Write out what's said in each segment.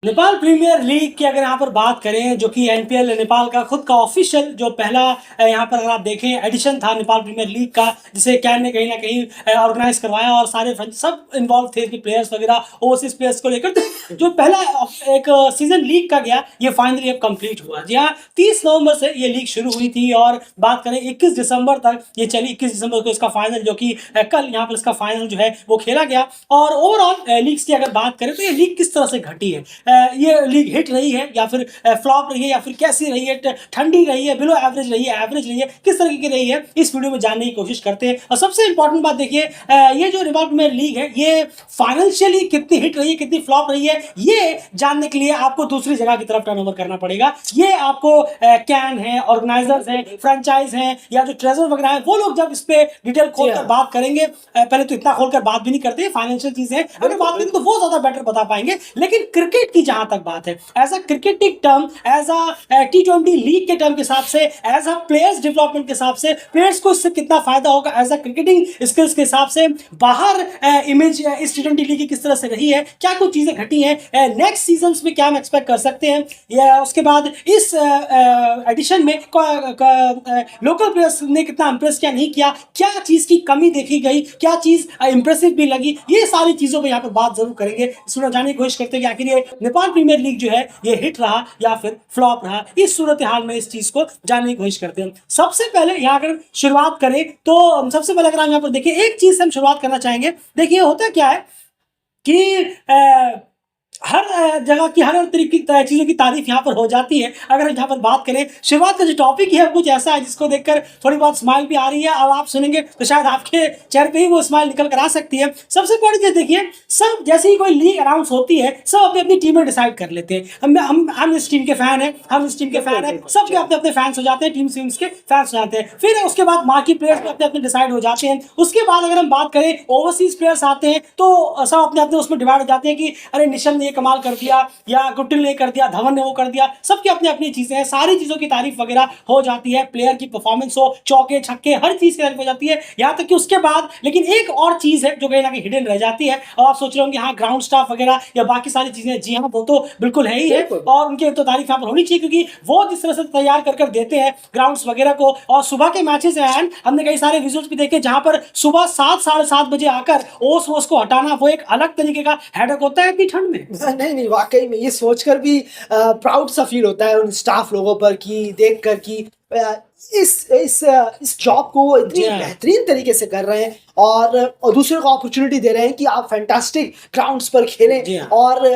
Nepal premier league की अगर यहाँ पर बात करें, जो कि एनपीएल नेपाल का खुद का ऑफिशियल जो पहला यहाँ पर अगर आप देखें एडिशन था नेपाल प्रीमियर लीग का, जिसे कैन ने कहीं ना कहीं ऑर्गेनाइज करवाया और सारे सब इन्वॉल्व थे कि प्लेयर्स वगैरह ओवरसीज प्लेयर्स को लेकर। तो जो पहला एक सीजन लीग का गया, ये फाइनली अब कंप्लीट हुआ। जी हाँ, 30 नवंबर से ये लीग शुरू हुई थी और बात करें 21 दिसंबर तक ये चली। 21 दिसंबर को इसका फाइनल, जो कि कल यहाँ पर इसका फाइनल जो है वो खेला गया। और ओवरऑल लीग्स की अगर बात करें तो ये लीग किस तरह से घटी है, ये लीग हिट रही है या फिर फ्लॉप रही है या फिर कैसी रही है, ठंडी रही है, बिलो एवरेज रही है, एवरेज रही है, किस तरीके की रही है, इस वीडियो में जानने की कोशिश करते हैं। और सबसे इंपॉर्टेंट बात देखिए, ये जो नेपाल प्रीमियर लीग है ये फाइनेंशियली कितनी हिट रही है, कितनी फ्लॉप रही है, ये जानने के लिए आपको दूसरी जगह की तरफ टर्नओवर करना पड़ेगा। ये आपको कैन है, ऑर्गेनाइजर्स हैं, फ्रेंचाइज हैं या जो ट्रेजर वगैरह है, वो लोग जब इस पे डिटेल खोलकर बात करेंगे, पहले तो इतना खोलकर बात भी नहीं करते, फाइनेंशियल चीजें अगर बात करें तो वो ज्यादा बेटर बता पाएंगे। लेकिन क्रिकेट की जहां तक बात है, as a cricketing term, as a टी20 लीग के टर्म के हिसाब से, एज अ प्लेयर्स डेवलपमेंट के हिसाब से, प्लेयर्स को इससे कितना फायदा होगा, एज अ क्रिकेटिंग स्किल्स के हिसाब से, बाहर इमेज इस टी20 लीग की किस तरह से रही है, क्या कुछ चीजें घटी हैं, नेक्स्ट सीजन में क्या हम एक्सपेक्ट कर सकते हैं, या उसके बाद इस एडिशन में लोकल प्लेयर्स ने कितना इंप्रेस किया, नहीं किया, क्या चीज की कमी देखी गई, क्या चीज इंप्रेसिव भी लगी, ये सारी चीजों पर यहाँ पर बात जरूर करेंगे। इसमें जानने की कोशिश करते हैं कि आखिर ये नेपाल प्रीमियर लीग जो है ये हिट रहा या फिर फ्लॉप रहा। इस सूरत हाल में इस चीज को जानने की कोशिश करते हैं। सबसे पहले यहाँ अगर शुरुआत करें तो सबसे पहले अगर हम यहाँ पर देखिए, एक चीज से हम शुरुआत करना चाहेंगे। देखिए होता क्या है कि हर जगह की हर तरीके की चीज़ों की तारीफ यहाँ पर हो जाती है। अगर हम यहाँ पर बात करें, शुरुआत का जो टॉपिक है कुछ ऐसा है जिसको देखकर थोड़ी बहुत स्माइल भी आ रही है। अब आप सुनेंगे तो शायद आपके चेहरे पे ही वो स्माइल निकल कर आ सकती है। सबसे बड़ी चीज देखिए, सब जैसे ही कोई लीग अनाउंस होती है, सब अपनी अपनी टीमें डिसाइड कर लेते हैं। हम इस टीम के फैन हैं, हम इस टीम के फैन हैं, सबके अपने अपने फैंस हो जाते हैं, टीम्स के फैंस हो जाते हैं। फिर उसके बाद मार्की प्लेयर्स भी अपने अपने डिसाइड हो जाते हैं। उसके बाद अगर हम बात करें ओवरसीज प्लेयर्स आते हैं तो सब अपने अपने उसमें डिवाइड हो जाते हैं कि अरे निशम ने कमाल कर दिया या गुट्टिल ने कर दिया, धवन ने वो कर दिया। सबकी अपनी अपनी चीजें हैं, सारी चीजों की तारीफ वगैरह हो जाती है। प्लेयर की परफॉर्मेंस हो, चौके छक्के, हर चीज की तारीफ हो जाती है। यहाँ तक कि उसके बाद लेकिन एक और चीज है जो कहीं ना कहीं हिडन रह जाती है। और आप सोच रहे होंगे हाँ ग्राउंड स्टाफ वगैरह या बाकी सारी चीजें, जी हाँ वो तो बिल्कुल है ही है और उनकी तो तारीफ यहाँ पर होनी चाहिए, क्योंकि वो जिस तरह से तैयार कर देते हैं ग्राउंड्स वगैरह को। और सुबह के मैचेस हैं, हमने कई सारे विजुअल्स भी देखे जहां पर सुबह 7 साढ़े 7 बजे आकर ओस को हटाना, वो एक अलग तरीके का हेडेक होता है इतनी ठंड में। नहीं वाकई में ये सोचकर भी प्राउड सा फील होता है उन स्टाफ लोगों पर कि देखकर कि इस जॉब को इतनी बेहतरीन तरीके से कर रहे हैं और दूसरे को अपॉर्चुनिटी दे रहे हैं कि आप फैंटास्टिक ग्राउंड्स पर खेलें और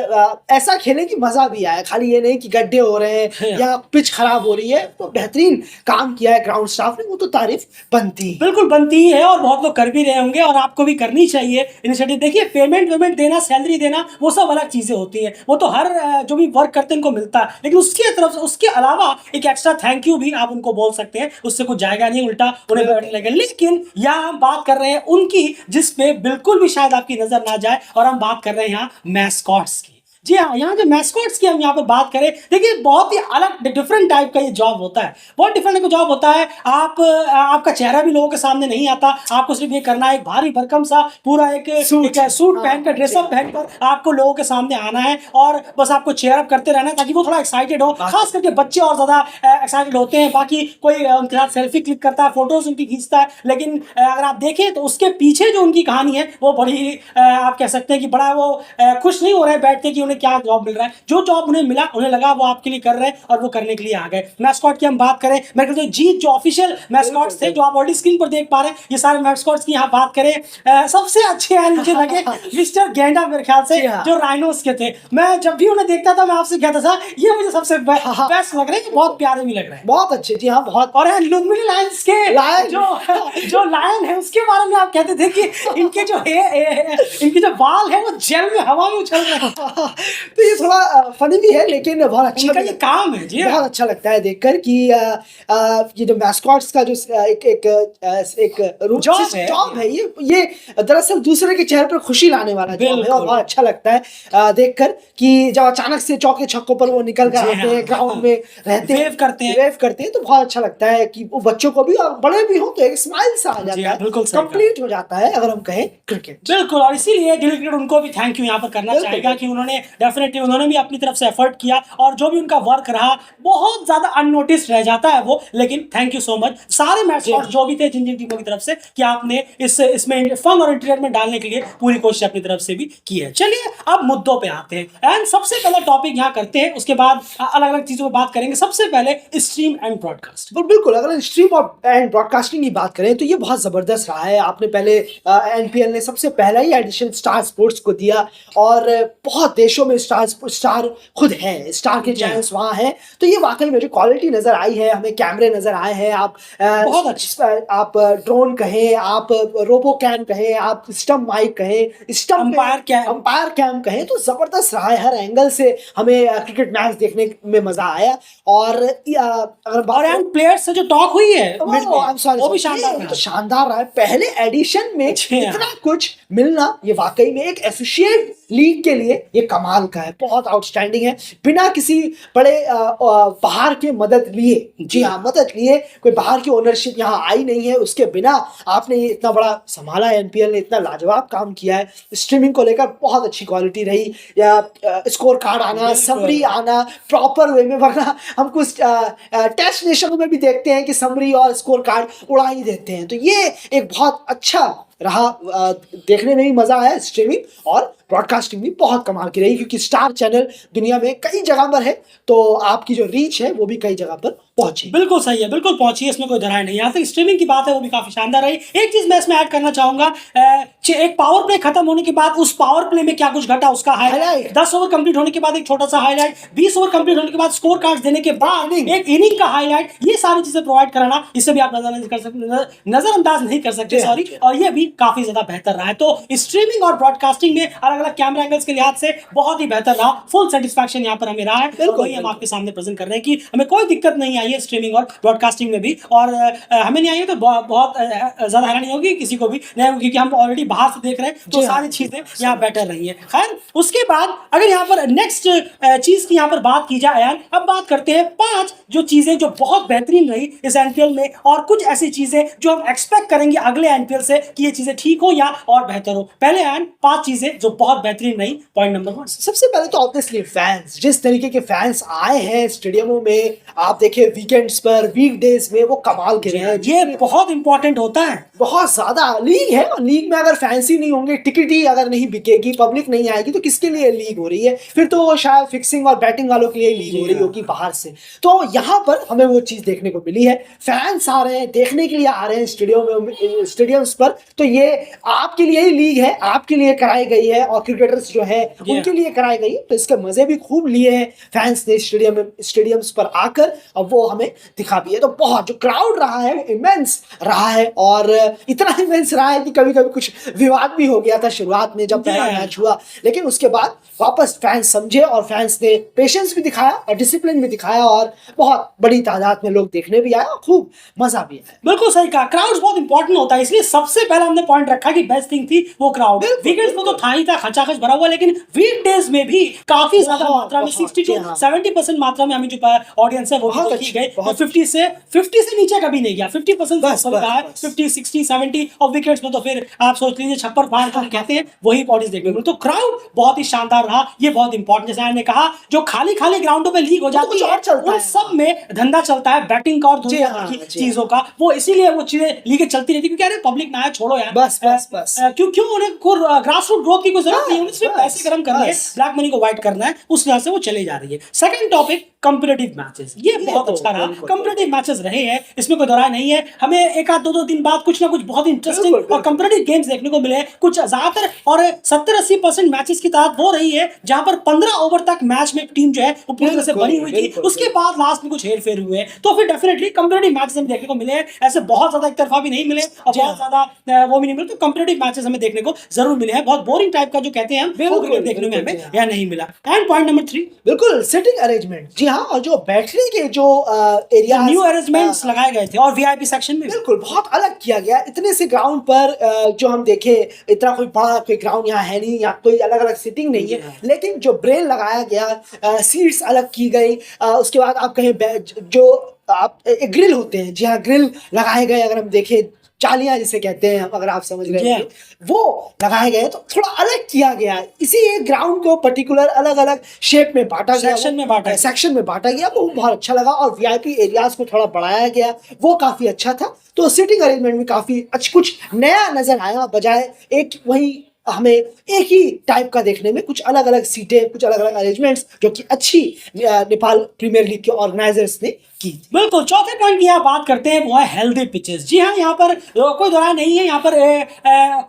ऐसा खेलें कि मजा भी आए। खाली ये नहीं कि गड्ढे हो रहे हैं या पिच खराब हो रही है। तो बेहतरीन काम किया है ग्राउंड स्टाफ ने, वो तो तारीफ बनती है, बिल्कुल बनती है और बहुत लोग कर भी रहे होंगे और आपको भी करनी चाहिए इनिशिएटिव। देखिए पेमेंट देना, सैलरी देना, वो सब अलग चीजें होती है, वो तो हर जो भी वर्क करते हैं उनको मिलता है। लेकिन उसके तरफ से उसके अलावा एक एक्स्ट्रा थैंक यू भी आप उनको बोल सकते हैं, उससे कुछ जाएगा नहीं, उल्टा उन्हें लगेगा। लेकिन यहाँ हम बात कर रहे हैं उनकी जिसपे बिल्कुल भी शायद आपकी नजर ना जाए, और हम बात कर रहे हैं यहाँ मैस्कॉट्स की। जी हाँ, यहाँ जो मैस्कॉट्स की हम यहाँ पर बात करें, देखिए बहुत ही अलग डिफरेंट टाइप का ये जॉब होता है, बहुत डिफरेंट का जॉब होता है। आपका चेहरा भी लोगों के सामने नहीं आता, आपको सिर्फ ये करना है एक भारी भरकम सा पूरा एक सूट पहनकर, ड्रेसअप पहनकर आपको लोगों के सामने आना है और बस आपको चेयर अप करते रहना है ताकि वो थोड़ा एक्साइटेड हो। खास करके बच्चे और ज्यादा एक्साइटेड होते हैं। बाकी कोई उनके साथ सेल्फी क्लिक करता है, फोटोज उनकी खींचता है, लेकिन अगर आप देखें तो उसके पीछे जो उनकी कहानी है वो बड़ी आप कह सकते हैं कि बड़ा वो खुश नहीं हो रहे बैठ के कि उन्हें क्या जॉब मिल रहा है। जो जॉब उन्हें मिला, उन्हें लगा वो आपके लिए कर रहे हैं और वो करने के लिए आ गए। मैस्कॉट की हम बात करें, मेरे ख्याल से जीत जो ऑफिशियल मैस्कॉट्स थे जो आप ऑलरेडी स्क्रीन पर देख पा रहे हैं, ये सारे मैस्कॉट्स की यहाँ बात करें, सबसे अच्छे हैं मुझे लगे मिस्टर गेंडा, मेरे ख्याल से जो राइनोस के थे। मैं जब भी उन्हें देखता था मैं आपसे कहता था ये मुझे सबसे बेस्ट लग रहे हैं, बहुत प्यारे भी लग रहे हैं, बहुत अच्छे। जी हाँ बहुत। और लुम्बिनी लायंस के जो लायन है उसके बारे में आप कहते थे कि इनके जो इनके जो बाल है वो जेल में हवा में उछल रहे हैं। तो ये थोड़ा फनी भी है लेकिन बहुत अच्छा ये काम है जी, बहुत अच्छा लगता है देखकर कि ये जो मैस्कॉट्स का जो एक जॉब है, ये दरअसल दूसरे के चेहरे पर खुशी लाने वाला जॉब है और बहुत अच्छा लगता है देखकर कि जब अचानक से चौके छक्कों पर वो निकल कर आते हैं, ग्राउंड में रहते हैं, वेव करते हैं, तो बहुत अच्छा लगता है कि वो बच्चों को भी और बड़े भी हो तो एक स्माइल सा आ जाता है, कंप्लीट हो जाता है अगर हम कहें क्रिकेट। बिल्कुल, और इसीलिए दिल क्रिकेट उनको भी थैंक यू यहाँ पर करना चाहेगा कि उन्होंने डेफिनेटली उन्होंने भी अपनी तरफ से एफर्ट किया और जो भी उनका वर्क रहा बहुत ज्यादा अननोटिस रह जाता है वो, लेकिन थैंक यू सो मच सारे मैस्कॉट्स जो भी थे जिन जिन टीमों की तरफ से कि आपने इसमें फन और एंटरटेनमेंट डालने के लिए पूरी कोशिश अपनी तरफ से भी की है। चलिए अब मुद्दों पे आते हैं एंड सबसे पहले टॉपिक यहाँ करते हैं, उसके बाद अलग अलग चीजों पर बात करेंगे। सबसे पहले स्ट्रीम एंड ब्रॉडकास्ट। बिल्कुल, अगर स्ट्रीम एंड ब्रॉडकास्टिंग की बात करें तो ये बहुत जबरदस्त रहा है। आपने पहले एनपीएल ने सबसे पहला ही एडिशन स्टार स्पोर्ट्स को दिया और बहुत देशों में स्टार खुद है, स्टार के चैनल्स वहाँ हैं, तो ये वाकई में जो क्वालिटी नजर आई है, हमें कैमरे नजर आए हैं, आप बहुत अच्छे, आप ड्रोन कहें, आप रोबो कैम कहें, आप स्टम्प माइक कहें, स्टम्प अंपायर कैम कहें, तो जबरदस्त रहा है। हर एंगल से हमें क्रिकेट मैच देखने में मजा आया। और अगर प्लेयर्स से जो टॉक हुई है वो भी शानदार रहा है। पहले एडिशन में इतना कुछ मिलना ये वाकई में एक एसोसिएट लीग के लिए ये कमाल का है, बहुत आउटस्टैंडिंग है। बिना किसी बड़े बाहर के मदद लिए, जी हाँ मदद लिए, कोई बाहर की ओनरशिप यहाँ आई नहीं है, उसके बिना आपने ये इतना बड़ा संभाला है। एनपीएल ने इतना लाजवाब काम किया है। स्ट्रीमिंग को लेकर बहुत अच्छी क्वालिटी रही, या स्कोर कार्ड आना, समरी आना प्रॉपर वे में, वरना हम कुछ टेस्ट नेशनों में भी देखते हैं कि समरी और स्कोर कार्ड उड़ा ही देते हैं। तो ये एक बहुत अच्छा रहा, देखने में भी मजा आया। स्ट्रीमिंग और ब्रॉडकास्टिंग भी बहुत कमाल की रही, क्योंकि स्टार चैनल दुनिया में कई जगह पर है, तो आपकी जो रीच है वो भी कई जगह पर पहुंची। बिल्कुल सही है, बिल्कुल पहुंची है, इसमें कोई दरार नहीं। यहाँ तक स्ट्रीमिंग की बात है वो भी काफी शानदार रही। एक चीज मैं इसमें ऐड करना चाहूंगा, एक पावर प्ले खत्म होने के बाद उस पावर प्ले में क्या कुछ घटा उसका हाईलाइट, 10 ओवर कंप्लीट होने के बाद एक छोटा सा हाईलाइट, 20 ओवर कंप्लीट होने के बाद स्कोर कार्ड देने के बाद एक इनिंग का हाईलाइट, ये सारी चीजें प्रोवाइड कराना, इससे भी आप नजरअंदाज नहीं कर सकते, सॉरी। और ये भी काफी ज्यादा बेहतर रहा है। तो स्ट्रीमिंग और ब्रॉडकास्टिंग में अलग अलग कैमरा एंगल्स के लिहाज से बहुत ही बेहतर रहा। फुल सेटिस्फैक्शन यहाँ पर हमें रहा है, वही हम आपके सामने प्रेजेंट कर रहे हैं कि हमें कोई दिक्कत नहीं आई है स्ट्रीमिंग और ब्रॉडकास्टिंग में भी। और हमें नहीं आई है तो बहुत ज्यादा हैरानी होगी किसी को भी नहीं, क्योंकि हम ऑलरेडी बाहर से देख रहे हैं, तो सारी चीजें यहाँ बेटर रही है। खैर उसके बाद अगर यहाँ पर नेक्स्ट चीज की यहाँ पर बात की जाए यार, अब बात करते हैं 5 जो चीजें जो बहुत बेहतरीन रही इस एनपीएल में, और कुछ ऐसी चीजें जो हम एक्सपेक्ट करेंगे अगले एनपीएल से कि ये चीजें ठीक हो या और बेहतर हो। पहले 5 चीजें जो बहुत बेहतरीन रही। पॉइंट नंबर 1, सबसे पहले तो ऑब्वियसली फैंस, जिस तरीके के फैंस आए हैं स्टेडियमों में, आप देखिए वीकेंड्स पर, वीकडेज में, वो कमाल के रहे हैं। ये बहुत इंपॉर्टेंट होता है, बहुत ज्यादा। लीग है, लीग में अगर फैंस ही नहीं होंगे, टिकट ही अगर नहीं बिकेगी, पब्लिक नहीं आएगी, तो किसके लिए लीग हो रही है? फिर तो वो शायद फिक्सिंग और बैटिंग वालों के लिए लीग हो रही होगी बाहर से। तो यहाँ पर हमें वो चीज देखने को मिली है। फैंस आ रहे हैं, देखने के लिए आ रहे हैं स्टेडियम्स पर, तो ये आपके लिए ही लीग है, आपके लिए कराई गई है, और क्रिकेटर्स जो है उनके लिए कराई गई। तो इसके मजे भी खूब लिए हैं फैंस ने स्टेडियम्स पर आकर, अब वो हमें दिखा भी है। तो बहुत जो क्राउड रहा है वो इमेंस रहा है, और इतना इमेंस रहा है कि कभी कभी कुछ विवाद भी हो गया था शुरुआत में जब पहला मैच हुआ, लेकिन उसके बाद वापस फैंस समझे और फैंस ने पेशेंस भी दिखाया और डिसिप्लिन भी दिखाया, और बहुत बड़ी तादाद में लोग देखने भी आए और खूब मजा भी आया। बिल्कुल सही कहा, क्राउड बहुत इंपॉर्टेंट होता है, इसलिए सबसे पहले हमने पॉइंट रखा कि बेस्ट थिंग थी वो क्राउड। वीकेंड्स में तो था ही था, खचाखच भरा हुआ, लेकिन वीकडेज में भी काफी ज्यादा मात्रा में 60 to 70% मात्रा में हमें जो ऑडियंस है वो अच्छी गई। 50 से नीचे कभी नहीं गया, 50% 50, 60, 70, और विकेट्स में तो फिर आप सोच लीजिए छप्पर फाड़ कहते हैं वही बॉडीज देखने को। तो क्राउड बहुत ही शानदार रहा, ये बहुत इंपॉर्टेंट। जैसे मैंने कहा, जो खाली ग्राउंडों में लीग हो जाती है उन सब में धंधा चलता है बैटिंग का और दूसरी चीजों का, वो इसीलिए वो चीजें लीगें चलती रहती, क्योंकि अरे पब्लिक ना है, छोड़ो यार, बस क्यों उन्हें ग्रास रूट ग्रोथ की कोई जरूरत नहीं है, उन्हें सिर्फ पैसे गर्म करने हैं, ब्लैक मनी को वाइट करना है, उस तरह से वो चली जा रही है। Second topic, competitive matches. ये बहुत अच्छा रहा, कंपेटिटिव मैचेस रहे हैं, इसमें कोई दरार नहीं है। हमें एक आध दो दिन बाद कुछ ना कुछ बहुत इंटरेस्टिंग और कंपेटिटिव गेम्स देखने को मिले कुछ ज्यादातर, और 70-80% मैचेस की तादाद वो रही है जहां पर 15 ओवर तक मैच में टीम जो है वो पूरी तरह से बनी हुई थी, उसके बाद लास्ट में कुछ हेर फेर हुए, तो फिर डेफिनेटली कंपेटिटिव मैचेस हमें देखने को मिले। ऐसे बहुत ज्यादा एक तरफा भी नहीं मिले और बहुत ज्यादा वो भी नहीं मिले, तो कंपेटिटिव मैचेस हमें देखने को जरूर मिले हैं। बहुत बोरिंग टाइप का जो कहते हैं वो क्रिकेट देखने में हमें यह नहीं मिला। एंड पॉइंट नंबर 3, बिल्कुल सिटिंग अरेंजमेंट। जी हाँ, और जो बैठने के जो एरिया, न्यू अरेंजमेंट्स लगाए गए थे, और वीआईपी सेक्शन में बिल्कुल बहुत अलग किया गया। इतने से ग्राउंड पर जो हम देखे, इतना कोई बड़ा कोई ग्राउंड यहाँ है नहीं, यहाँ कोई अलग अलग सिटिंग नहीं है, लेकिन जो ब्रेल लगाया गया, सीट्स अलग की गई, उसके बाद आप कहें जो आप ग्रिल होते हैं, जी हाँ ग्रिल लगाए गए। अगर हम देखें जालियां जिसे कहते हैं, अगर आप समझ रहे जी हैं, वो लगाए गए, तो थोड़ा अलग किया गया है। इसी एक ग्राउंड को पर्टिकुलर अलग अलग शेप में बांटा गया, सेक्शन में बांटा गया। सेक्शन में बांटा गया, वो बहुत अच्छा लगा। और वीआईपी एरियाज को थोड़ा बढ़ाया गया, वो काफी अच्छा था। तो सीटिंग अरेंजमेंट में काफी कुछ नया नजर आया, बजाय एक वही हमें एक ही टाइप का देखने में कुछ अलग अलग सीटें, कुछ अलग अलग अरेंजमेंट्स, जो कि अच्छी नेपाल प्रीमियर लीग के ऑर्गेनाइजर्स ने की। बिल्कुल। चौथे पॉइंट की आप बात करते हैं, वो है हेल्दी पिचेस। जी हाँ, यहाँ पर कोई दो राय नहीं है। यहाँ पर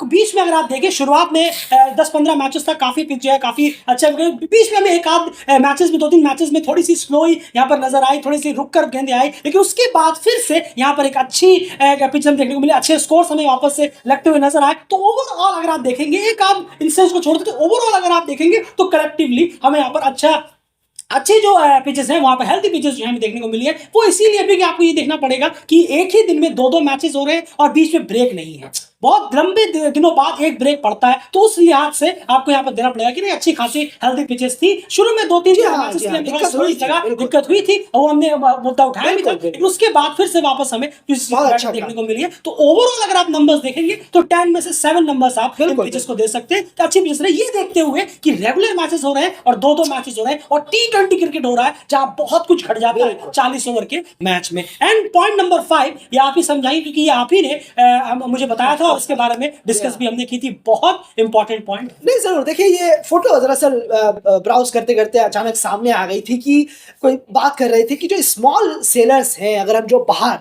बीच में अगर आप देखें, शुरुआत में 10-15 मैचेस तक काफी पिच जो है काफी अच्छा, बीच में हमें एक आध मैचेस में 2-3 मैचेस में थोड़ी सी स्लो ही यहाँ पर नजर आई, थोड़ी सी रुक कर गेंदें आई, लेकिन उसके बाद फिर से यहाँ पर एक अच्छी पिच हमें देखने को मिली, अच्छे स्कोर्स हमें वापस से लगते हुए नजर आए। तो ओवरऑल अगर आप देखेंगे, एक आप इंस्टेंस को छोड़ते, तो ओवरऑल अगर आप देखेंगे तो कलेक्टिवली हमें यहाँ पर अच्छे जो पिचेस हैं, वहां पर हेल्थी पिचेस जो हमें देखने को मिली है। वो इसीलिए भी कि आपको ये देखना पड़ेगा कि एक ही दिन में 2-2 मैचेस हो रहे हैं और बीच में ब्रेक नहीं है, बहुत लंबे दिनों बाद एक ब्रेक पड़ता है। तो उस लिहाज से आपको यहाँ पर देना पड़ेगा कि नहीं, अच्छी खासी हेल्थी पिचेस थी। शुरू में 2-3 मैचेस में दिक्कत हुई थी, और वो हमने मुद्दा उठाया भी था, लेकिन उसके बाद फिर से वापस हमें अच्छा देखने को मिली है। तो ओवरऑल अगर आप नंबर्स देखेंगे तो 10 में से 7 नंबर्स आप पिचेस को दे सकते हैं। तो अच्छी पिचेस रही, ये देखते हुए कि रेगुलर मैचेस हो रहे हैं और 2-2 मैचेस हो रहे हैं और T20 क्रिकेट हो रहा है, जहां बहुत कुछ घट जाता है 40 ओवर के मैच में। एंड पॉइंट नंबर 5, ये आप ही समझाइए, क्योंकि ये आप ही ने मुझे बताया था और इसके बारे में डिस्कस भी हमने की थी। बहुत इंपॉर्टेंट पॉइंट। नहीं, जरूर देखिए, ये फोटो दरअसल ब्राउज करते करते अचानक सामने आ गई थी कि कोई बात कर रहे थे कि जो स्मॉल सेलर्स हैं, अगर हम जो बाहर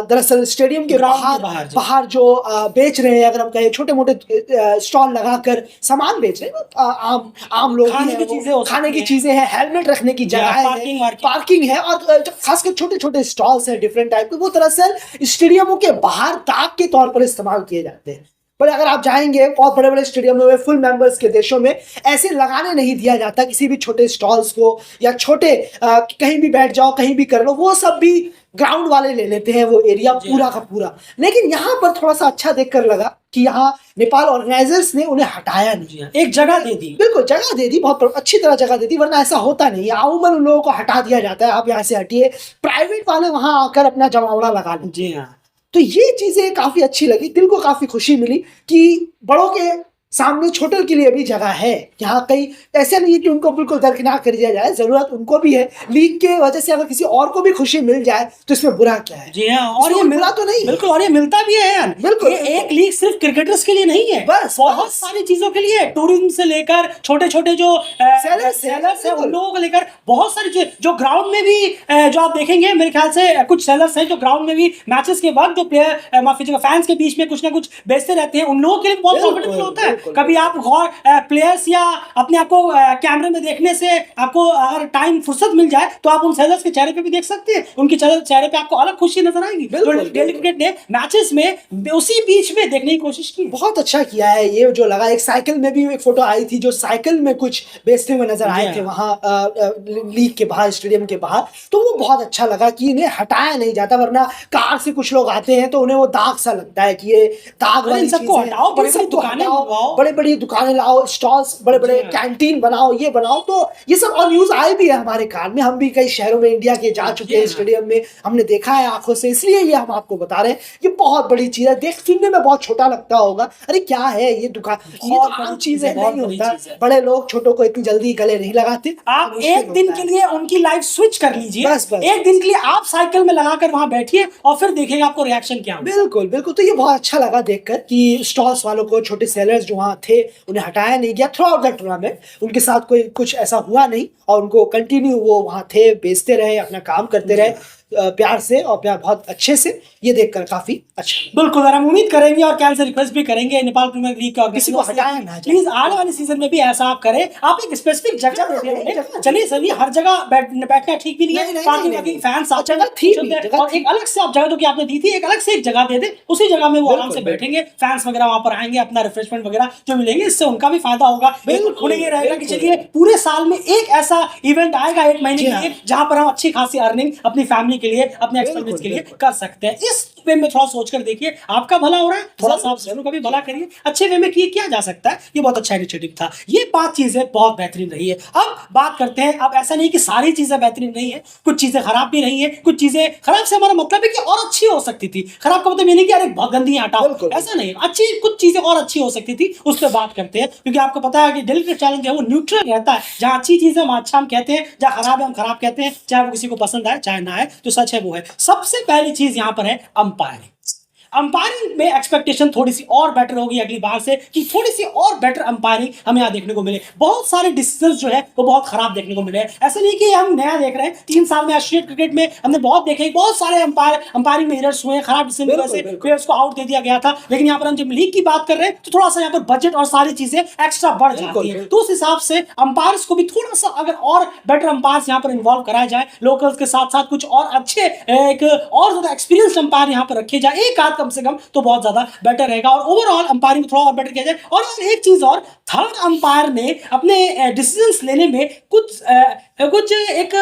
दरअसल स्टेडियम के बाहर जो बेच रहे हैं, अगर हम कहें छोटे मोटे स्टॉल लगाकर सामान बेच रहे हैं, आम लोग खाने की चीजें हैं, हेलमेट रखने की जगह है, पार्किंग है, और खासकर छोटे छोटे स्टॉल्स हैं डिफरेंट टाइप के, वो दरअसल स्टेडियमों के बाहर ताक के तौर पर इस्तेमाल किए जाते हैं। पर अगर आप जाएंगे बहुत बड़े बड़े स्टेडियम में, फुल मेंबर्स के देशों में ऐसे लगाने नहीं दिया जाता किसी भी छोटे स्टॉल्स को, या छोटे कहीं भी बैठ जाओ, कहीं भी कर लो, वो सब भी ग्राउंड वाले ले लेते हैं वो एरिया पूरा का पूरा। लेकिन यहाँ पर थोड़ा सा अच्छा देखकर लगा कि यहाँ नेपाल ऑर्गेनाइजर्स ने उन्हें हटाया नहीं, एक जगह दे दी, बिल्कुल जगह दे दी, बहुत अच्छी तरह जगह दे दी, वरना ऐसा होता नहीं। अमूमन उन लोगों को हटा दिया जाता है, आप यहाँ से हटिए, प्राइवेट वाले वहां आकर अपना जमावड़ा लगा लें। जी हाँ, तो ये चीजें काफी अच्छी लगी, दिल को काफी खुशी मिली कि बड़ों के सामने छोटों के लिए भी जगह है। यहाँ कहीं ऐसा नहीं है कि उनको बिल्कुल दरकिनार कर दिया जाए, जरूरत उनको भी है। लीग के वजह से अगर किसी और को भी खुशी मिल जाए तो इसमें बुरा क्या है? जी हाँ, और ये बुरा तो नहीं, बिल्कुल, और ये मिलता भी है यार। बिल्कुल, ये एक लीग सिर्फ क्रिकेटर्स के लिए नहीं है, बस बहुत सारी चीजों के लिए, टूरिज्म से लेकर छोटे छोटे जो सेलर्स है उन लोगों को लेकर बहुत सारी चीजें, जो ग्राउंड में भी जो आप देखेंगे, मेरे ख्याल से कुछ सेलर्स हैं जो ग्राउंड में भी मैचेस के बाद जो प्लेयर माफी फैंस के बीच में कुछ ना कुछ बेचते रहते हैं, उन लोगों के लिए बहुत प्रॉफिटेबल होता है। कभी आप प्लेयर्स या अपने आपको कैमरे में देखने से आपको अगर टाइम फुर्सत मिल जाए तो आप उन सेलर्स के चेहरे पे भी देख सकते हैं, उनके चेहरे पे आपको अलग खुशी नजर आएगी। डेली क्रिकेट ने मैचेस में उसी बीच में देखने की कोशिश की, बहुत अच्छा किया है ये जो लगा। एक साइकिल में भी एक फोटो आई थी, जो साइकिल में कुछ बेचते हुए नजर आए थे वहां लीग के बाहर, स्टेडियम के बाहर, तो वो बहुत अच्छा लगा कि इन्हें हटाया नहीं जाता। वरना कार से कुछ लोग आते हैं तो उन्हें वो दाग सा लगता है कि ये दाग वाली सबको हटाओ, बड़ी बड़ी दुकानें लाओ, स्टॉल्स, बड़े बड़े कैंटीन बनाओ, ये बनाओ। तो ये सब और न्यूज आई भी है हमारे कान में, हम भी कई शहरों में इंडिया के जा चुके हैं, स्टेडियम में हमने देखा है आंखों से, इसलिए ये हम आपको बता रहे हैं। ये बहुत बड़ी चीज है, देख सुनने में बहुत छोटा लगता होगा, अरे क्या है ये दुकान, ये तो आम चीजें नहीं होता। बड़े लोग छोटों को इतनी जल्दी गले नहीं लगाते। आप एक दिन के लिए उनकी लाइफ स्विच कर लीजिए, एक दिन के लिए आप साइकिल में लगाकर वहां बैठिए और फिर देखिए आपको रिएक्शन क्या। बिल्कुल बिल्कुल, तो ये बहुत अच्छा लगा देखकर कि स्टॉल्स वालों को, छोटे सेलर्स जो वहां थे, उन्हें हटाया नहीं गया थ्रू आउट द टूर्नामेंट। उनके साथ कोई कुछ ऐसा हुआ नहीं और उनको कंटिन्यू वो वहां थे, बेचते रहे, अपना काम करते रहे प्यार से और प्यार बहुत अच्छे से। ये देखकर काफी अच्छा। बिल्कुल, और हम उम्मीद करेंगे और कैन से रिक्वेस्ट भी करेंगे नेपाल प्रीमियर लीग का किसी को हटाया ना, प्लीज आने वाले सीजन में भी ऐसा आप करें। आप एक स्पेसिफिक जगह देते, चलिए सभी हर जगह बैठना ठीक भी नहीं है, पार्किंग फैंस और एक अलग से आप जगह जो कि आपने दी थी, एक अलग से एक जगह दे दे, उसी जगह में वो आराम से बैठेंगे, फैंस वगैरह वहां पर आएंगे, अपना रिफ्रेशमेंट वगैरह जो मिलेंगे, इससे उनका भी फायदा होगा। उन्हें ये रहेगा कि चलिए पूरे साल में एक ऐसा इवेंट आएगा, एक महीने के लिए, जहां पर हम अच्छी खासी अर्निंग अपनी फैमिली के लिए, अपने एक्सपेंसेस के लिए कर सकते हैं। इस वे में थोड़ा सोच कर देखिए, आपका भला हो रहा है, थोड़ा सा आप दूसरों का भी भला करिए, अच्छे वे में किया जा सकता है। ये बहुत अच्छा इनिशिएटिव था, ये 5 चीजें बहुत बेहतरीन रही है। अब बात करते हैं, अब ऐसा नहीं कि सारी चीजें बेहतरीन नहीं है, कुछ चीजें खराब भी रही है, कुछ चीजें खराब से हमारा मतलब है कि और अच्छी हो सकती थी। खराब का मतलब ये नहीं कि अरे बहुत गंदी हटाओ, ऐसा नहीं, अच्छी कुछ चीजें और अच्छी हो सकती थी, उस पर बात करते हैं। क्योंकि आपको पता है कि दिल का चैलेंज है वो न्यूट्रल रहता है, जहां अच्छी चीजें हम अच्छा हम कहते हैं, जहां खराब है हम खराब कहते हैं, चाहे वो किसी को पसंद आए चाहे ना आए, जो सच है वो है। सबसे पहली चीज यहां पर है अंपायरिंग। अंपायरिंग में एक्सपेक्टेशन थोड़ी सी और बेटर होगी अगली बार से, कि थोड़ी सी और बेटर अंपायरिंग हमें यहाँ देखने को मिले। बहुत सारे डिसीजंस जो है वो बहुत खराब देखने को मिले। ऐसा नहीं कि हम नया देख रहे हैं, 3 साल में एशियन क्रिकेट में हमने बहुत देखे, बहुत सारे अंपायरिंग में एरर्स हुए हैं, खराब डिसीजन की वजह से प्लेयर्स को आउट दे दिया गया था। लेकिन यहाँ पर हम जब लीग की बात कर रहे हैं तो थोड़ा सा यहाँ पर बजट और सारी चीजें एक्स्ट्रा बढ़ जाती है, तो उस हिसाब से अंपायर्स को भी थोड़ा सा अगर और बेटर अंपायर्स यहाँ पर इन्वॉल्व कराया जाए, लोकल्स के साथ साथ कुछ और अच्छे एक और ज्यादा एक्सपीरियंस अंपायर यहाँ पर रखे जाए, एक आध कम से कम, तो बहुत ज्यादा बेटर रहेगा और ओवरऑल अंपायरिंग थोड़ा और बेटर किया जाए। और एक चीज और, थर्ड अंपायर ने अपने डिसीजंस लेने में कुछ एक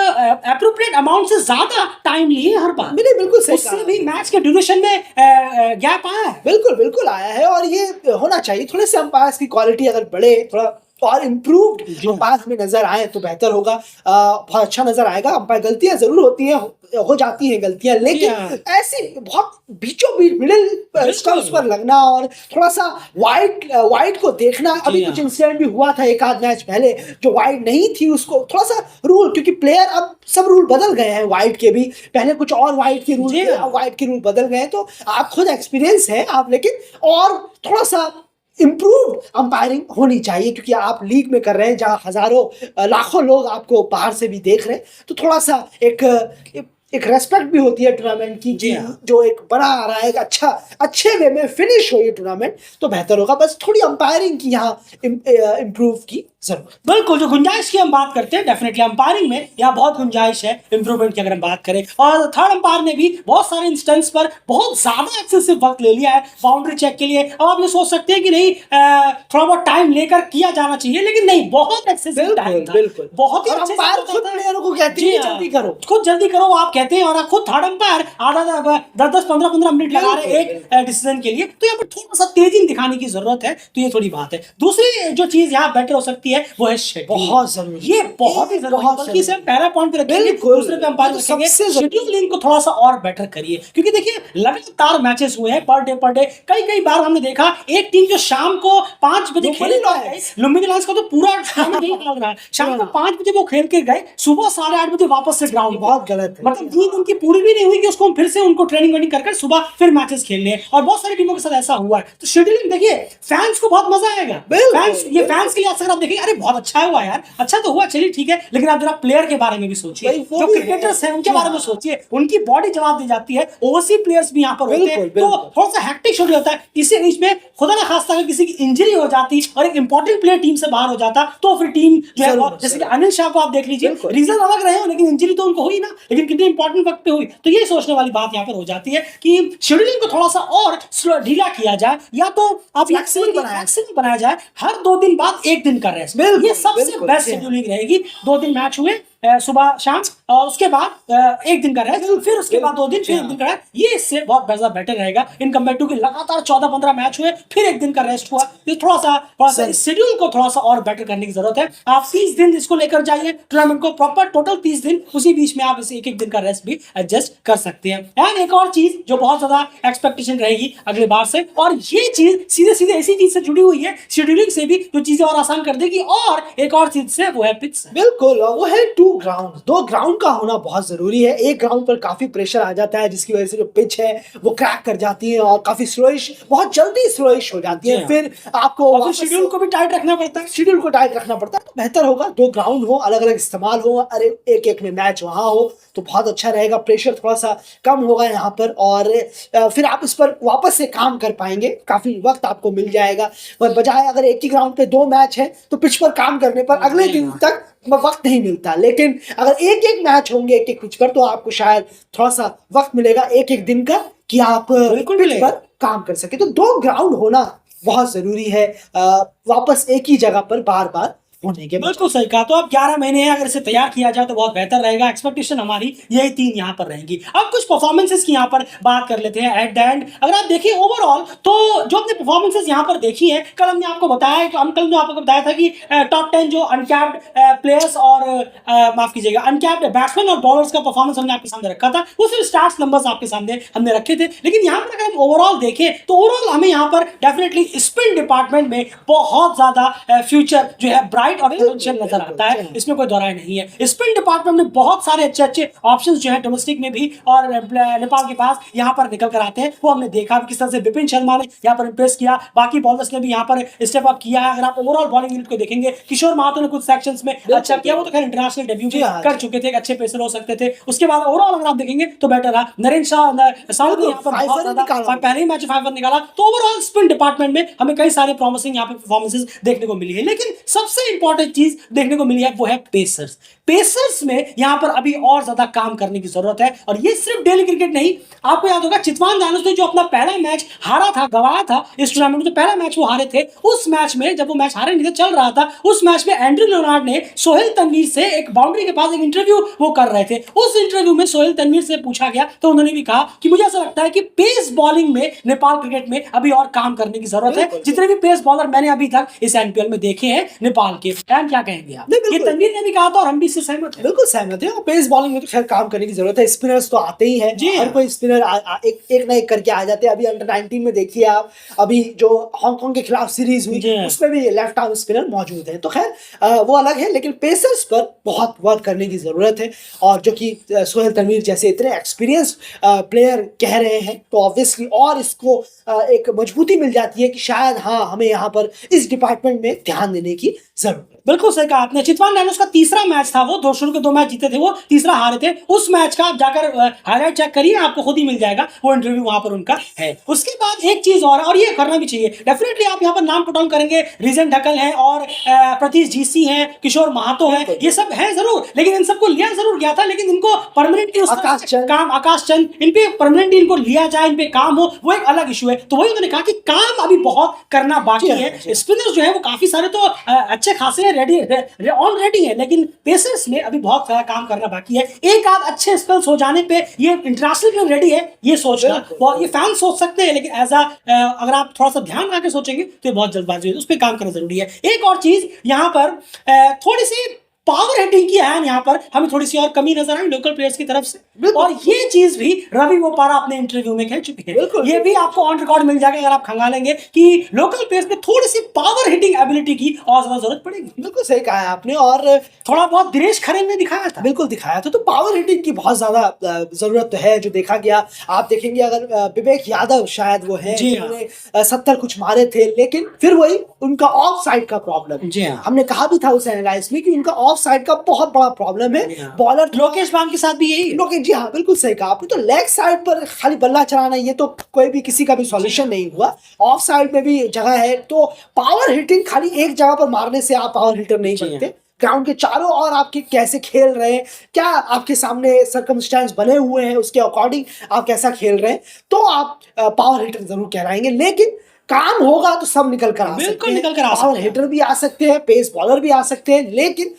एप्रोप्रिएट अमाउंट से ज्यादा टाइम लिए हर बार। मैंने बिल्कुल सही उससे भी मैच के ड्यूरेशन में गैप आया है। बिल्कुल बिल्कुल आया है, और ये होना चाहिए। थोड़े से अंपायर्स की क्वालिटी अगर बढ़े, थोड़ा और इम्प्रूव्ड अंपायर हमें नजर आए तो बेहतर होगा, बहुत अच्छा नजर आएगा। अंपायर गलतियां जरूर होती हैं, हो जाती हैं गलतियां, लेकिन ऐसी बहुत बीचों बीच मिडिल स्टंप्स पर लगना और थोड़ा सा वाइड को देखना। अभी कुछ इंसिडेंट भी हुआ था एक आध मैच पहले, जो वाइड नहीं थी, उसको थोड़ा सा रूल, क्योंकि प्लेयर अब सब रूल बदल गए हैं वाइड के भी, पहले कुछ और वाइड के रूल, वाइड के रूल बदल गए हैं। तो आप खुद एक्सपीरियंस है आप, लेकिन और थोड़ा सा इम्प्रूव्ड अंपायरिंग होनी चाहिए, क्योंकि आप लीग में कर रहे हैं जहां हजारों लाखों लोग आपको बाहर से भी देख रहे हैं, तो थोड़ा सा एक रेस्पेक्ट भी होती है टूर्नामेंट की, जो एक बड़ा आ रहा है, अच्छे वे में फिनिश हो ये टूर्नामेंट, तो बेहतर होगा। बस थोड़ी अंपायरिंग की यहाँ इम्प्रूव की जरूरत। बिल्कुल, जो गुंजाइश की हम बात करते हैं, डेफिनेटली अंपायरिंग में यहाँ बहुत गुंजाइश है इंप्रूवमेंट की अगर हम बात करें। और थर्ड अंपायर ने भी बहुत सारे इंस्टेंस पर बहुत ज्यादा एक्सेसिव वक्त ले लिया है बाउंड्री चेक के लिए। अब आप ये सोच सकते हैं कि नहीं थोड़ा बहुत टाइम लेकर किया जाना चाहिए, लेकिन नहीं, बहुत एक्सेसिव टाइम था, बहुत ही अंपायर खुद प्लेयरों को कहते हैं जल्दी करो, खुद जल्दी करो आप कहते हैं, और आप खुद थर्ड अंपायर आधा 10-10 15-15 मिनट लगा रहे एक डिसीजन के लिए, तो यहाँ पर थोड़ा सा तेजी दिखाने की जरूरत है। तो ये थोड़ी बात है। दूसरी जो चीज यहाँ बेटर हो सकती है वो है शेड्यूल, बहुत जरूरी, ये बहुत ही जरूरी है। बल्कि से पहला पॉइंट पे रखेंगे, दूसरे पे अंपायर रखेंगे, शेड्यूलिंग को थोड़ा सा और बेटर करिए। क्योंकि देखिए लगातार मैचेस हुए हैं पर डे, कई बार हमने देखा एक टीम जो शाम को 5 बजे खेल रहा है, लुम्बिनी लायंस का तो पूरा नहीं भाग रहा है, शाम को 5 बजे वो खेल के गए, सुबह 8:30 बजे वापस से ग्राउंड, बहुत गलत है। मतलब नींद उनकी पूरी भी नहीं हुई कि उसको फिर से उनको ट्रेनिंग कर सुबह फिर मैचेस खेलने हैं। और बहुत सारी टीमों के साथ ऐसा हुआ है। तो शेड्यूलिंग देखिए, फैंस को बहुत मजा आएगा, फैंस के लिए अक्सर आप देखिए अरे बहुत अच्छा हुआ यार, अच्छा तो हुआ, चलिए ठीक है, लेकिन आप जरा प्लेयर के बारे में भी सोचिए, जो क्रिकेटर्स हैं उनके बारे में सोचिए, उनकी बॉडी जवाब दी जाती है, ओवरसीज प्लेयर्स भी यहाँ पर होते हैं, तो थोड़ा सा हेक्टिक शेड्यूल होता है। इसी बीच में खुदा ना खास्ता अगर किसी की इंजरी हो जाती और एक इंपॉर्टेंट प्लेयर टीम से बाहर हो जाता, तो फिर टीम जो है, जैसे कि अनिल शाह को आप देख लीजिए, रीजन अलग रहे हो लेकिन इंजरी तो उनको हुई ना, लेकिन कितने इंपॉर्टेंट वक्त पे हुई। तो ये सोचने वाली बात यहाँ पर हो जाती है कि शेड्यूलिंग को थोड़ा सा और ढीला किया जाए, या तो आप फ्लेक्सिबल बनाया जाए, हर 2 दिन बाद 1 दिन का रेस्ट, ये सबसे बेस्ट शेड्यूलिंग रहेगी। 2 दिन मैच हुए सुबह शाम, और उसके बाद 1 दिन का रेस्ट, फिर उसके बाद 2 दिन, फिर 1 दिन का रेस्ट, ये इससे बहुत ज्यादा बेटर रहेगा इन कंपेयर टू कि लगातार 14-15 मैच हुए फिर 1 दिन का रेस्ट हुआ। ये थोड़ा सा शेड्यूल को थोड़ा सा और बेटर करने की जरूरत है। आप 30 दिन इसको लेकर जाइए टूर्नामेंट को, प्रॉपर टोटल 30 दिन, उसी बीच में आप इसे 1-1 दिन का रेस्ट भी एडजस्ट कर सकते हैं। एंड एक और चीज जो बहुत ज्यादा एक्सपेक्टेशन रहेगी अगले बार से, और ये चीज सीधे ऐसी चीज से जुड़ी हुई है शेड्यूलिंग से भी, जो चीजें और आसान कर देगी, और एक और चीज से वो है पिच। बिल्कुल, वो है 2 ग्राउंड का होना बहुत जरूरी है। एक ग्राउंड पर काफी प्रेशर आ जाता है, जिसकी वजह से जो पिच है वो क्रैक कर जाती है और काफी स्लोइश, बहुत जल्दी स्लोइश हो जाती है। फिर आपको शेड्यूल को भी टाइट रखना पड़ता है, तो बेहतर होगा 2 ग्राउंड हो, अलग अलग इस्तेमाल हो, अरे एक में मैच वहां हो तो बहुत अच्छा रहेगा। प्रेशर थोड़ा सा कम होगा यहाँ पर, और फिर आप इस पर वापस से काम कर पाएंगे, काफी वक्त आपको मिल जाएगा। बजाय अगर एक ही ग्राउंड पे 2 मैच है तो पिच पर काम करने पर अगले दिन तक वक्त नहीं मिलता, लेकिन अगर एक मैच होंगे एक पिच पर, तो आपको शायद थोड़ा सा वक्त मिलेगा एक दिन का, कि आप पिच पर काम कर सके। तो 2 ग्राउंड होना बहुत जरूरी है, वापस एक ही जगह पर बार बार होने के बिल्कुल सही कहा। तो अब 11 महीने हैं, अगर इसे तैयार किया जाए तो बहुत बेहतर रहेगा। एक्सपेक्टेशन हमारी यही 3 यहाँ पर रहेंगी। अब कुछ परफॉर्मेंसेस की यहाँ पर बात कर लेते हैं एट द एंड। अगर आप देखिए ओवरऑल तो जो अपने परफॉर्मेंसेस यहाँ पर देखी है, कल हमने आपको बताया, कल जो आपको बताया था कि टॉप 10 जो अनकैप्ड प्लेयर्स और माफ कीजिएगा अनकैप्ड बैट्समैन और बॉलर्स का परफॉर्मेंस हमने आपके सामने रखा था। वो सिर्फ स्टार्स नंबर्स आपके सामने हमने रखे थे, लेकिन यहाँ पर अगर हम ओवरऑल देखें तो ओवरऑल हमें यहाँ पर डेफिनेटली स्पिन डिपार्टमेंट में बहुत ज्यादा फ्यूचर जो है ब्राइट और पोटेंशियल नजर आता है, इसमें कोई दोहराई नहीं है। स्पिन डिपार्टमेंट में बहुत सारे अच्छे अच्छे ऑप्शंस जो है डोमेस्टिक में भी और नेपाल के पास यहाँ पर निकल कर आते हैं। वो हमने देखा किस तरह से विपिन शर्मा ने यहाँ पर इंप्रेस किया, बाकी बॉलर्स ने भी यहाँ पर स्टेप अप किया है। अगर आप ओवरऑल बॉलिंग यूनिट को देखेंगे, किशोर महातो ने कुछ सेक्शंस में अच्छा किया, वो तो खैर इंटरनेशनल डेब्यू कर चुके थे, अच्छे पेसर हो सकते थे। उसके बाद ओवरऑल अगर आप देखेंगे तो बेटर रहा। नरेंद्र शाह ने यहाँ पर बहुत ज्यादा पहले ही मैच 5 रन निकाला। तो ओवरऑल स्पिन डिपार्टमेंट में हमें कई सारे प्रॉमिसिंग यहाँ पे परफॉर्मेंसेस देखने को मिली है, लेकिन सबसे इंपॉर्टेंट चीज देखने को मिली है वो है पेसर्स। पेसर्स में यहां पर अभी और ज्यादा काम करने की जरूरत है। और ये सिर्फ डेली क्रिकेट नहीं, आपको याद होगा चितवान जानुस ने जो अपना पहला मैच हारा था, गवाया था इस टूर्नामेंट में, जो पहला मैच वो हारे थे, उस मैच में जब वो मैच हारे नहीं थे, चल रहा था, उस मैच में एंड्रू लियोनार्ड ने सोहेल तनवीर से एक बाउंड्री के पास एक इंटरव्यू वो कर रहे थे। उस इंटरव्यू में सोहेल तनवीर से पूछा गया तो उन्होंने भी कहा कि मुझे ऐसा लगता है कि पेस बॉलिंग में नेपाल क्रिकेट में अभी और काम करने की जरूरत है। जितने भी पेस बॉलर मैंने अभी तक इस एनपीएल में देखे हैं नेपाल के, क्या कहेंगे आप? ये तनवीर ने भी कहा था और हम भी इससे सहमत हैं। बिल्कुल सहमत है। पेस बॉलिंग में तो खैर काम करने की जरूरत है। स्पिनर्स तो आते ही हैं, हर कोई स्पिनर एक ना एक करके आ जाते हैं। अभी अंडर 19 में देखिए आप, अभी जो हांगकांग के खिलाफ सीरीज हुई उसमें भी लेफ्ट आर्म स्पिनर मौजूद है। तो खैर वो अलग है, लेकिन पेसर्स पर बहुत वर्क करने की जरूरत है। और जो कि सोहेल तनवीर जैसे इतने एक्सपीरियंस प्लेयर कह रहे हैं, तो ऑब्वियसली और इसको एक मजबूती मिल जाती है कि शायद हाँ, हमें यहाँ पर इस डिपार्टमेंट में ध्यान देने की जरूरत है। बिल्कुल सही कहा आपने। चितवान डायनोस का तीसरा मैच था, वो शुरू के 2 मैच जीते थे, वो तीसरा हारे थे। उस मैच का जाकर हाईलाइट चेक करिए, आपको खुद ही मिल जाएगा, वो इंटरव्यू वहां पर उनका है। उसके बाद एक चीज और ये करना भी चाहिए डेफिनेटली, आप यहाँ पर नाम पुट ऑन करेंगे, रीजन ढकल है और प्रतीश जीसी है, किशोर महातो है, ये सब है जरूर, लेकिन इन सबको लिया जरूर गया था, लेकिन इनको परमानेंटली आकाश चंद इन पे परमानेंटली इनको लिया जाए, इन पे काम हो, वो एक अलग इशू है। तो वही उन्होंने कहा कि काम अभी बहुत करना बाकी है। स्पिनर्स जो है वो काफी सारे तो अच्छे खासे ऑलरेडी है, लेकिन पेसर्स में अभी बहुत सारा काम करना बाकी है। एक आध अच्छे स्पेल्स हो जाने पे ये इंटरनेशनल के लिए रेडी है, ये सोचना, और ये फैन सोच सकते हैं, लेकिन एज अगर आप थोड़ा सा ध्यान रख के सोचेंगे तो ये बहुत जल्दबाजी है, उस पर काम करना जरूरी है। एक और चीज यहाँ पर थोड़ी सी पावर हिटिंग की है, यहाँ पर हमें थोड़ी सी और कमी नजर आई लोकल प्लेयर्स की तरफ से, और ये चीज भी रवि वोपारा अपने इंटरव्यू में कह चुके हैं। ये भी आपको ऑन रिकॉर्ड मिल जाएगा अगर आप खंगालेंगे कि लोकल प्लेयर्स में थोड़ी सी पावर हिटिंग एबिलिटी की और ज्यादा जरूरत पड़ेगी। बिल्कुल सही कहा है आपने, और थोड़ा बहुत दिनेश खरेन ने दिखाया था, बिल्कुल दिखाया था। तो पावर हिटिंग की बहुत ज्यादा जरूरत तो है, जो देखा गया। आप देखेंगे अगर विवेक यादव शायद वो है जिन्होंने 70 कुछ मारे थे, लेकिन फिर वही उनका ऑफ साइड का प्रॉब्लम, हमने कहा भी था उस एनालाइज में कि उनका ऑफ साइड का बहुत बड़ा प्रॉब्लम है। बॉलर लोकेश बाम के साथ भी यही, लोकेश जी हाँ बिल्कुल सही कहा आपने। तो लेग साइड पर खाली बल्ला चलाना, ये तो कोई भी किसी का भी सॉल्यूशन नहीं हुआ। ऑफ साइड में भी जगह है, तो पावर हिटिंग खाली एक जगह पर मारने से आप पावर हिटर नहीं बनते। ग्राउंड के चारों ओर आपके कैसे खेल रहे हैं, क्या आपके सामने सर्कमस्टेंस बने हुए हैं, उसके अकॉर्डिंग आप कैसा खेल रहे हैं, तो आप पावर हिटर जरूर कहलाएंगे। लेकिन काम होगा तो सब निकल कर आ सकते हैं, पावर हिटर भी आ सकते हैं, पेस बॉलर भी आ सकते हैं, लेकिन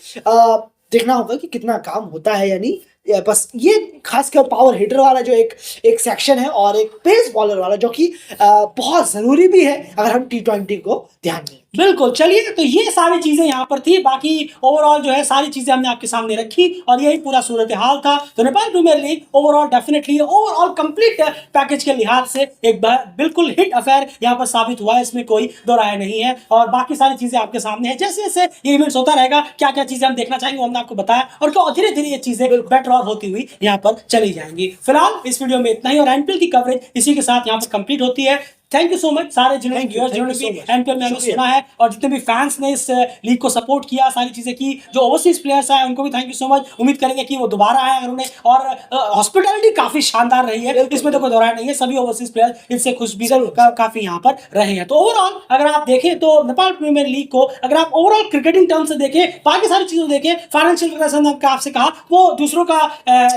देखना होगा कि कितना काम होता है या नहीं। बस ये खासकर पावर हिटर वाला जो एक सेक्शन है, और एक पेस बॉलर वाला जो कि बहुत जरूरी भी है अगर हम T20 को ध्यान दें। बिल्कुल, चलिए, तो ये सारी चीजें यहाँ पर थी। बाकी ओवरऑल जो है सारी चीजें हमने आपके सामने रखी, और यही पूरा सूरत हाल था। तो Nepal premier league overall definitely overall complete package के लिहाज से एक बिल्कुल हिट अफेयर यहाँ पर साबित हुआ है, इसमें कोई दो राय नहीं है। और बाकी सारी चीजें आपके सामने है, जैसे जैसे ये इवेंट्स होता रहेगा, क्या क्या चीजें हम देखना चाहेंगे वो हमने आपको बताया, और क्या धीरे धीरे ये चीजें बेटर और होती हुई यहाँ पर चली जाएंगी। फिलहाल इस वीडियो में इतना ही, और एनपीएल की कवरेज इसी के साथ यहाँ पर कंप्लीट होती है। थैंक यू सो मच सारे जिन्होंने एनपीएल में सुना है, और जितने भी फैंस ने इस लीग को सपोर्ट किया, सारी चीजें की, जो ओवरसीज प्लेयर्स आए उनको भी थैंक यू सो मच। उम्मीद करेंगे कि वो दोबारा आए अगर उन्हें, और हॉस्पिटैलिटी काफी शानदार रही है, इसमें तो कोई दोहराया नहीं है। सभी ओवरसीज प्लेयर्स इससे खुश भी काफी यहाँ पर रहे हैं। तो ओवरऑल अगर आप देखें तो नेपाल प्रीमियर लीग को अगर आप ओवरऑल क्रिकेटिंग टर्म से देखें, बाकी सारी चीजों देखें, फाइनेंशियल आपसे कहा वो दूसरों का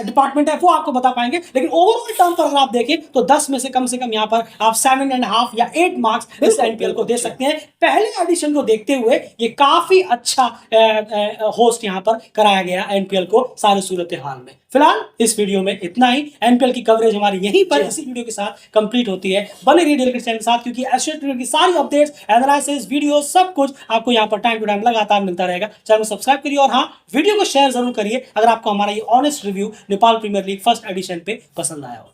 डिपार्टमेंट है, वो आपको बता पाएंगे, लेकिन ओवरऑल टर्म पर अगर आप देखें तो 10 में से कम यहाँ पर आप 7 7.5 या 8 मार्क्स इस एनपीएल को दे सकते हैं। पहले एडिशन को देखते हुए ये काफी अच्छा होस्ट यहाँ पर कराया गया एनपीएल को सारे सूरत हाल में। फिलहाल इस वीडियो में इतना ही। एनपीएल की कवरेज हमारी यहीं पर इसी वीडियो के साथ कंप्लीट होती है। बने रहिए डेली क्रिकेट चैनल के साथ, क्योंकि एशियन क्रिकेट की सारी अपडेट्स, एनालिसिस, वीडियो सब कुछ आपको यहाँ पर टाइम टू टाइम लगातार मिलता रहेगा। चैनल को सब्सक्राइब करिए और हाँ, वीडियो को शेयर जरूर करिए अगर आपको हमारा ये honest review Nepal premier league first edition पे पसंद आया हो।